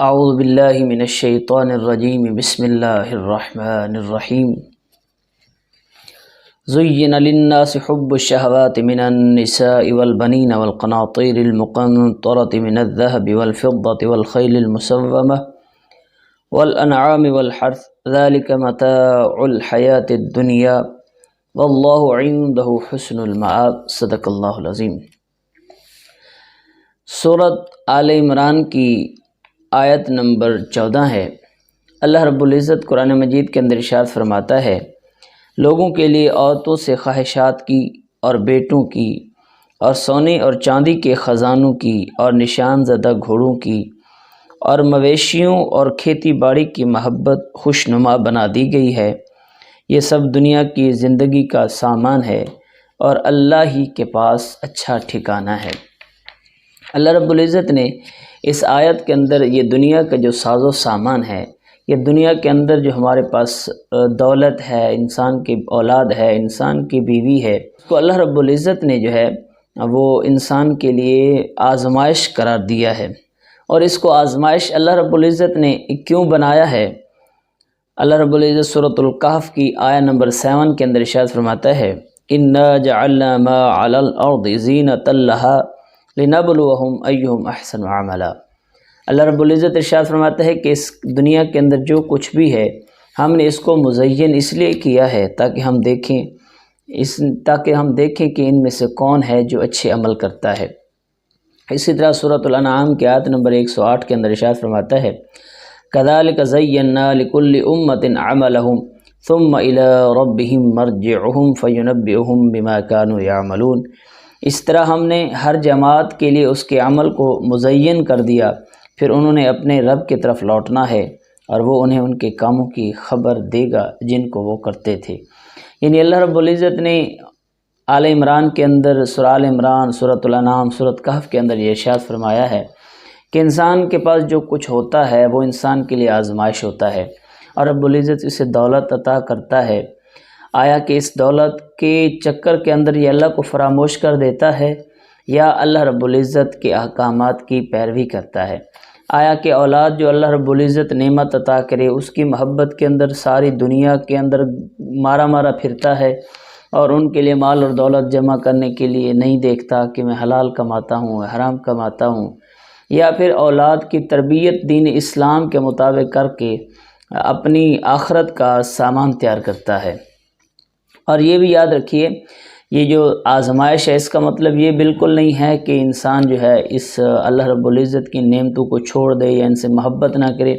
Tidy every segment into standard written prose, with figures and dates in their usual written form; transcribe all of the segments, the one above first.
اعوذ باللہ من الشیطان الرجیم بسم اللہ الرحمن الرحیم زین للناس حب الشہوات من النساء والبنین والقناطیر المقنطرة من الذهب والفضة والخیل المسومة والانعام والحرث ذلك متاع الحیاة الدنیا واللہ عنده حسن المآب صدق اللہ العظیم۔ سورۃ آل عمران کی آیت نمبر 14 ہے۔ اللہ رب العزت قرآن مجید کے اندر ارشاد فرماتا ہے، لوگوں کے لیے عورتوں سے خواہشات کی اور بیٹوں کی اور سونے اور چاندی کے خزانوں کی اور نشان زدہ گھوڑوں کی اور مویشیوں اور کھیتی باڑی کی محبت خوشنما بنا دی گئی ہے۔ یہ سب دنیا کی زندگی کا سامان ہے اور اللہ ہی کے پاس اچھا ٹھکانہ ہے۔ اللہ رب العزت نے اس آیت کے اندر یہ دنیا کا جو ساز و سامان ہے، یہ دنیا کے اندر جو ہمارے پاس دولت ہے، انسان کی اولاد ہے، انسان کی بیوی ہے، اس کو اللہ رب العزت نے جو ہے وہ انسان کے لیے آزمائش قرار دیا ہے۔ اور اس کو آزمائش اللہ رب العزت نے کیوں بنایا ہے؟ اللہ رب العزت سورۃ الکہف کی آیت نمبر 7 کے اندر ارشاد فرماتا ہے، اِنَّا جَعَلْنَا مَا عَلَى الْأَرْضِ زِينَةً لَهَا لِنَبْلُوَهُمْ أَيُّهُمْ أَحْسَنُ عَمَلًا۔ اللہ رب العزت ارشاد فرماتا ہے کہ اس دنیا کے اندر جو کچھ بھی ہے، ہم نے اس کو مزین اس لیے کیا ہے تاکہ ہم دیکھیں کہ ان میں سے کون ہے جو اچھے عمل کرتا ہے۔ اسی طرح سورۃ الانعام کی آیت نمبر 108 کے اندر ارشاد فرماتا ہے، كَذَلِكَ زَيَّنَّا لِكُلِّ أُمَّةٍ عَمَلَهُمْ ثُمَّ إِلَىٰ رَبِّهِمْ مَرْجِعُهُمْ فَيُنَبِّئُهُم بِمَا كَانُوا يَعْمَلُونَ۔ اس طرح ہم نے ہر جماعت کے لیے اس کے عمل کو مزین کر دیا، پھر انہوں نے اپنے رب کی طرف لوٹنا ہے اور وہ انہیں ان کے کاموں کی خبر دے گا جن کو وہ کرتے تھے۔ یعنی اللہ رب العزت نے آل عمران کے اندر، سورہ آل عمران، سورۃ الانعام، سورۃ کہف کے اندر یہ ارشاد فرمایا ہے کہ انسان کے پاس جو کچھ ہوتا ہے وہ انسان کے لیے آزمائش ہوتا ہے، اور رب العزت اسے دولت عطا کرتا ہے۔ آیا کہ اس دولت کے چکر کے اندر یہ اللہ کو فراموش کر دیتا ہے یا اللہ رب العزت کے احکامات کی پیروی کرتا ہے؟ آیا کہ اولاد جو اللہ رب العزت نعمت عطا کرے اس کی محبت کے اندر ساری دنیا کے اندر مارا پھرتا ہے اور ان کے لیے مال اور دولت جمع کرنے کے لیے نہیں دیکھتا کہ میں حلال کماتا ہوں حرام کماتا ہوں، یا پھر اولاد کی تربیت دین اسلام کے مطابق کر کے اپنی آخرت کا سامان تیار کرتا ہے؟ اور یہ بھی یاد رکھیے، یہ جو آزمائش ہے اس کا مطلب یہ بالکل نہیں ہے کہ انسان جو ہے اس اللہ رب العزت کی نعمتوں کو چھوڑ دے یا ان سے محبت نہ کرے۔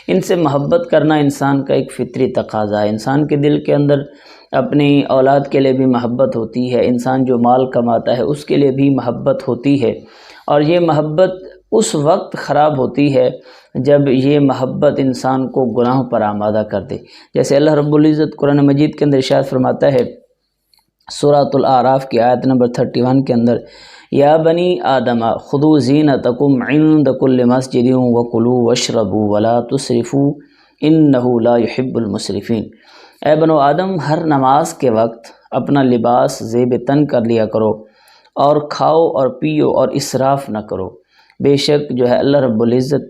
ان سے محبت کرنا انسان کا ایک فطری تقاضا ہے۔ انسان کے دل کے اندر اپنی اولاد کے لیے بھی محبت ہوتی ہے، انسان جو مال کماتا ہے اس کے لیے بھی محبت ہوتی ہے، اور یہ محبت اس وقت خراب ہوتی ہے جب یہ محبت انسان کو گناہوں پر آمادہ کر دے۔ جیسے اللہ رب العزت قرآن مجید کے اندر ارشاد فرماتا ہے سورۃ الاعراف کی آیت نمبر 31 کے اندر، یا بنی آدم خذوا زینتکم عند کل مسجد وکلوا واشربوا ولا تسرفوا انہ لا یحب المسرفین۔ اے بنو آدم، ہر نماز کے وقت اپنا لباس زیب تن کر لیا کرو اور کھاؤ اور پیو اور اسراف نہ کرو، بے شک جو ہے اللہ رب العزت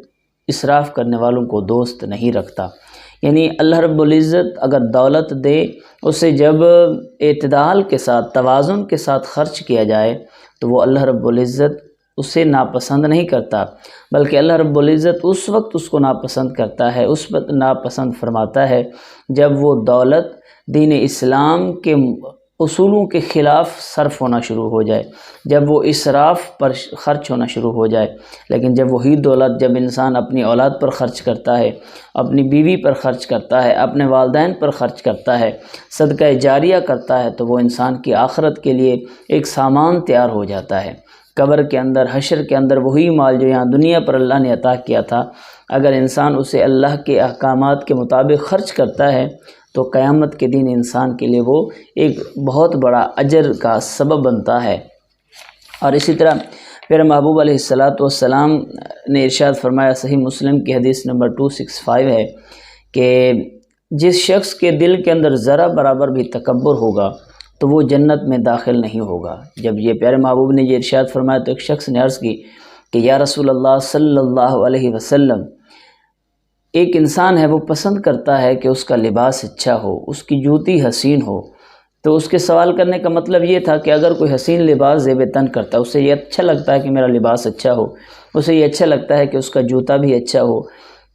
اسراف کرنے والوں کو دوست نہیں رکھتا۔ یعنی اللہ رب العزت اگر دولت دے، اسے جب اعتدال کے ساتھ، توازن کے ساتھ خرچ کیا جائے تو وہ اللہ رب العزت اسے ناپسند نہیں کرتا، بلکہ اللہ رب العزت اس وقت اس کو ناپسند کرتا ہے، اس وقت ناپسند فرماتا ہے جب وہ دولت دین اسلام کے اصولوں کے خلاف صرف ہونا شروع ہو جائے، جب وہ اسراف پر خرچ ہونا شروع ہو جائے۔ لیکن جب وہی دولت جب انسان اپنی اولاد پر خرچ کرتا ہے، اپنی بیوی پر خرچ کرتا ہے، اپنے والدین پر خرچ کرتا ہے، صدقہ جاریہ کرتا ہے، تو وہ انسان کی آخرت کے لیے ایک سامان تیار ہو جاتا ہے۔ قبر کے اندر، حشر کے اندر وہی مال جو یہاں دنیا پر اللہ نے عطا کیا تھا، اگر انسان اسے اللہ کے احکامات کے مطابق خرچ کرتا ہے تو قیامت کے دن انسان کے لیے وہ ایک بہت بڑا اجر کا سبب بنتا ہے۔ اور اسی طرح پھر محبوب علیہ السلام نے ارشاد فرمایا، صحیح مسلم کی حدیث نمبر 265 ہے کہ جس شخص کے دل کے اندر ذرہ برابر بھی تکبر ہوگا تو وہ جنت میں داخل نہیں ہوگا۔ جب یہ پیارے محبوب نے یہ ارشاد فرمایا تو ایک شخص نے عرض کی کہ یا رسول اللہ صلی اللہ علیہ وسلم، ایک انسان ہے وہ پسند کرتا ہے کہ اس کا لباس اچھا ہو، اس کی جوتی حسین ہو، تو اس کے سوال کرنے کا مطلب یہ تھا کہ اگر کوئی حسین لباس زیب تن کرتا ہے، اسے یہ اچھا لگتا ہے کہ میرا لباس اچھا ہو، اسے یہ اچھا لگتا ہے کہ اس کا جوتا بھی اچھا ہو،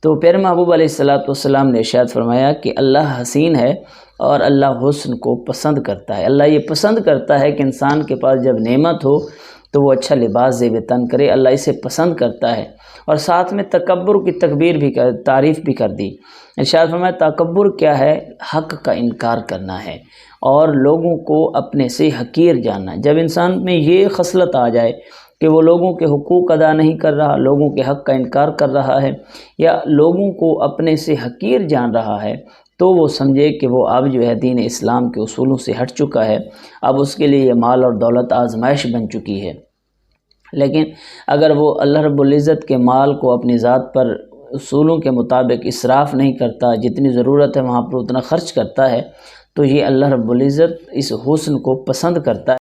تو پیارے محبوب علیہ السلام نے ارشاد فرمایا کہ اللہ حسین ہے اور اللہ حسن کو پسند کرتا ہے۔ اللہ یہ پسند کرتا ہے کہ انسان کے پاس جب نعمت ہو تو وہ اچھا لباس زیب تن کرے، اللہ اسے پسند کرتا ہے۔ اور ساتھ میں تکبر کی تعریف بھی کر دی۔ ارشاد فرمایا تکبر کیا ہے؟ حق کا انکار کرنا ہے اور لوگوں کو اپنے سے حقیر جاننا۔ جب انسان میں یہ خصلت آ جائے کہ وہ لوگوں کے حقوق ادا نہیں کر رہا، لوگوں کے حق کا انکار کر رہا ہے یا لوگوں کو اپنے سے حقیر جان رہا ہے، تو وہ سمجھے کہ وہ اب جو ہے دین اسلام کے اصولوں سے ہٹ چکا ہے، اب اس کے لیے یہ مال اور دولت آزمائش بن چکی ہے۔ لیکن اگر وہ اللہ رب العزت کے مال کو اپنی ذات پر اصولوں کے مطابق اسراف نہیں کرتا، جتنی ضرورت ہے وہاں پر اتنا خرچ کرتا ہے، تو یہ اللہ رب العزت اس حسن کو پسند کرتا ہے۔